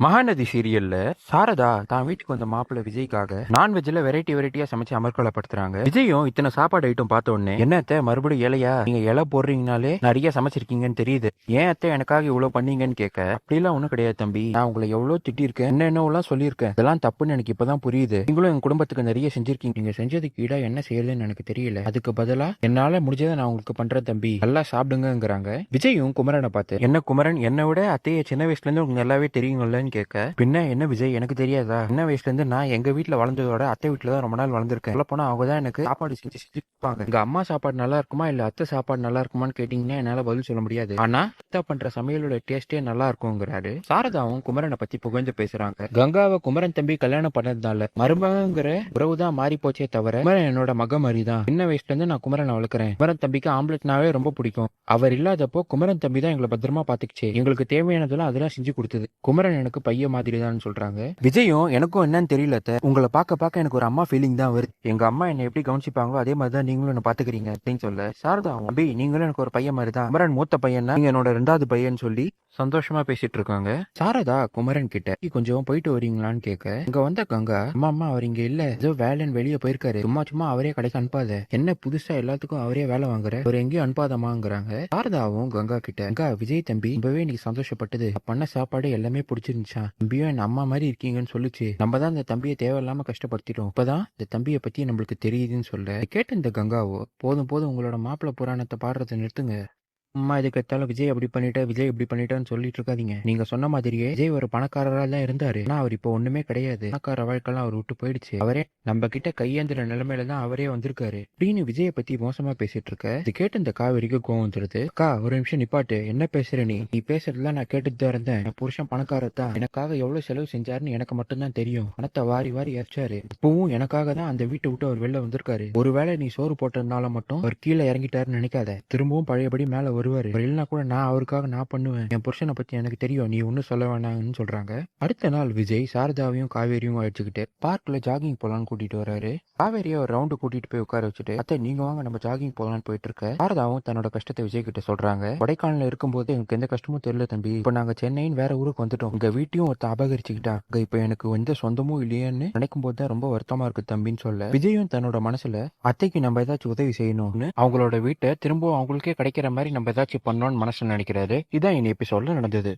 மகாநதி சீரியல்ல சாரதா தான் வீட்டுக்கு வந்த மாப்பிள்ள விஜய்க்காக நான்வெஜ்ல வெரைட்டியா சமைச்சு அமர்க்கலப்படுத்துறாங்க. விஜயும் இத்தனை சாப்பாடு ஐட்டம் பார்த்த உடனே என்ன அத்தை மறுபடியும் இலையா, நீங்க இலை போடுறீங்கனாலே நிறைய சமைச்சிருக்கீங்கன்னு தெரியுது, ஏன் அத்தை எனக்காக இவ்வளவு பண்ணீங்கன்னு கேட்க, அப்படிலாம் ஒண்ணும் கிடையாது தம்பி, நான் உங்களை எவ்வளவு திட்டிருக்கேன், என்னென்னலாம் சொல்லியிருக்கேன், இதெல்லாம் தப்புன்னு எனக்கு இப்பதான் புரியுது. நீங்களும் எங்க குடும்பத்துக்கு நிறைய செஞ்சிருக்கீங்க, நீங்க செஞ்சதுக்கு ஈடா என்ன செய்யலன்னு எனக்கு தெரியல, அதுக்கு பதிலா என்னால முடிஞ்சதை நான் உங்களுக்கு பண்றேன் தம்பி, நல்லா சாப்பிடுங்கிறாங்க. விஜயும் குமரனை பார்த்து, என்ன குமரன், என்னை விட அத்தையை சின்ன வயசுல இருந்து உங்களுக்கு நல்லாவே தெரியுங்கல்ல கேட்க, பின்ன என்ன விஜய் எனக்கு தெரியாதா, சின்ன வயசுல இருந்து நான் எங்க வீட்டுல வளர்ந்ததோட அத்தை வீட்டுல தான் ரொம்ப நாள் வளர்ந்துருக்கேன், சொல்ல போனா அவங்க தான் எனக்கு சாப்பாடு செஞ்சு செஞ்சுப்பாங்க. எங்க அம்மா சாப்பாடு நல்லா இருக்குமா இல்ல அத்தை சாப்பாடு நல்லா இருக்குமான்னு கேட்டீங்கன்னா என்னால பதில் சொல்ல முடியாது, ஆனா அத்தை பண்ற சமையலோட டேஸ்டே நல்லா இருக்குங்கிறாரு. சாரதாவும் குமரனை பத்தி புகழ்ந்து பேசுறாங்க. கங்காவை குமரன் தம்பி கல்யாணம் பண்ணதுனால மருமகங்கிற உறவு தான் மாறி போச்சே தவிர குமரன் என்னோட மக மாதிரி தான், சின்ன வயசுல இருந்து நான் குமரனை வளர்க்குறேன், குமரன் தம்பிக்கு ஆம்பளட்னாவே ரொம்ப பிடிக்கும், அவர் இல்லாதப்போ குமரன் தம்பி தான் எங்களை பத்திரமா பாத்துக்கிச்சு, எங்களுக்கு தேவையானதெல்லாம் அதெல்லாம் செஞ்சு கொடுத்தது, குமரன் எனக்கு பையன் மாதிரி தான் சொல்றாங்க. விஜயும் எனக்கும் என்னன்னு தெரியல, உங்களை பார்க்க எனக்கு ஒரு அம்மா ஃபீலிங் தான் வருது, எங்க அம்மா என்ன எப்படி கவனிச்சுப்பாங்களோ அதே மாதிரி தான் நீங்களும் என்ன பாத்துக்கிறீங்க அப்படின்னு சொல்ல, சாரதா அபி நீங்களும் எனக்கு ஒரு பையன் மாதிரி தான், குமரன் மூத்த பையன் தான், நீங்க என்னோட 2வது பையன் சொல்லி சந்தோஷமா பேசிட்டு இருக்காங்க. சாரதா குமரன் கிட்ட கொஞ்சம் போயிட்டு வரீங்களான்னு கேட்க, இங்க வந்த கங்கா, அம்மா அவர் இங்க இல்ல, ஏதோ வேலைன்னு வெளியே போயிருக்காரு, சும்மா அவரே கடைக்கு அனுப்பாத, என்ன புதுசா எல்லாத்துக்கும் அவரே வேலை வாங்குற, ஒரு எங்கேயும் அனுப்பாதமாங்கிறாங்க. சாரதாவும் கங்கா கிட்ட, கங்கா விஜய் தம்பி ரொம்பவே நீ சந்தோஷப்பட்டது, பண்ண சாப்பாடு எல்லாமே பிடிச்சிருந்துச்சா, தம்பியும் என் அம்மா மாதிரி இருக்கீங்கன்னு சொல்லுச்சு, நம்ம தான் இந்த தம்பியை தேவையில்லாம கஷ்டப்படுத்திட்டோம், இப்பதான் இந்த தம்பியை பத்தி நம்மளுக்கு தெரியுதுன்னு சொல்ல, கேட்ட இந்த கங்காவோ, போதும் உங்களோட மாப்பிள்ளை புராணத்தை பாடுறதை நிறுத்துங்க, அம்மா இதுக்கு எடுத்தாலும் விஜய் அப்படி பண்ணிட்ட விஜய் இப்படி பண்ணிட்டான்னு சொல்லிட்டு இருக்காதீங்க, நீங்க சொன்ன மாதிரியே விஜய் ஒரு பணக்காரரா தான் இருந்தாரு, ஆனா அவர் இப்போ ஒண்ணுமே கிடையாது, பணக்கார வாழ்க்கைலாம் அவர் விட்டு போயிடுச்சு, அவரே நம்ம கிட்ட கையேந்திர நிலைமையில தான் அவரே வந்திருக்காரு அப்படின்னு விஜய பத்தி மோசமா பேசிட்டு இருக்க. இது கேட்டு இந்த காவேரிக்கு கோவம் வந்துருது. அக்கா ஒரு நிமிஷம் நிப்பாட்டு, என்ன பேசுற நீ பேசுறதுலாம் நான் கேட்டுட்டு தான் இருந்தேன், என் புருஷன் பணக்காரத்தான், எனக்காக எவ்வளவு செலவு செஞ்சாருன்னு எனக்கு மட்டும்தான் தெரியும், பணத்தை வாரி இறைச்சாரு, இப்பவும் எனக்காக தான் அந்த வீட்டை விட்டு அவர் வெளில வந்திருக்காரு, ஒருவேளை நீ சோறு போட்டதுனால மட்டும் அவர் கீழே இறங்கிட்டாருன்னு நினைக்காத, திரும்பவும் பழையபடி மேல வருவாரு, இல்லைன்னா கூட நான் அவருக்காக நான் பண்ணுவேன், என் புருஷனை பத்தி எனக்கு தெரியும், நீ ஒன்னும் சொல்ல வேணாம்னு சொல்றாங்க. அடுத்த நாள் விஜய் சாரதாவையும் காவேரியும் அழைச்சுக்கிட்டு பார்க்ல ஜாகிங் போலான்னு கூட்டிட்டு வராரு. காவேரியை ஒரு ரவுண்டு கூட்டிட்டு போய் உட்கார வச்சுட்டு, அத்தை நீங்க வாங்க நம்ம ஜாகிங் போலான்னு போயிட்டு இருக்க. சாரதாவும் தன்னோட கஷ்டத்தை விஜய் கிட்ட சொல்றாங்க. கொடைக்கானல இருக்கும்போது எனக்கு எந்த கஷ்டமும் தெரியல தம்பி, இப்ப நாங்க சென்னைன்னு வேற ஊருக்கு வந்துட்டோம், உங்க வீட்டையும் ஒருத்த அபகரிச்சுக்கிட்டா, இப்ப எனக்கு எந்த சொந்தமும் இல்லையேன்னு நினைக்கும் போது தான் ரொம்ப வருத்தமா இருக்கு தம்பின்னு சொல்ல, விஜயும் தன்னோட மனசுல அத்தைக்கு நம்ம ஏதாச்சும் உதவி செய்யணும்னு அவங்களோட வீட்டை திரும்பவும் அவங்களுக்கே கிடைக்கிற மாதிரி நம்ம ஏதாச்சும் பண்ணோம்னு மனசுல நினைக்கிறாரு. இதான் இந்த எபிசோட்ல நடந்தது.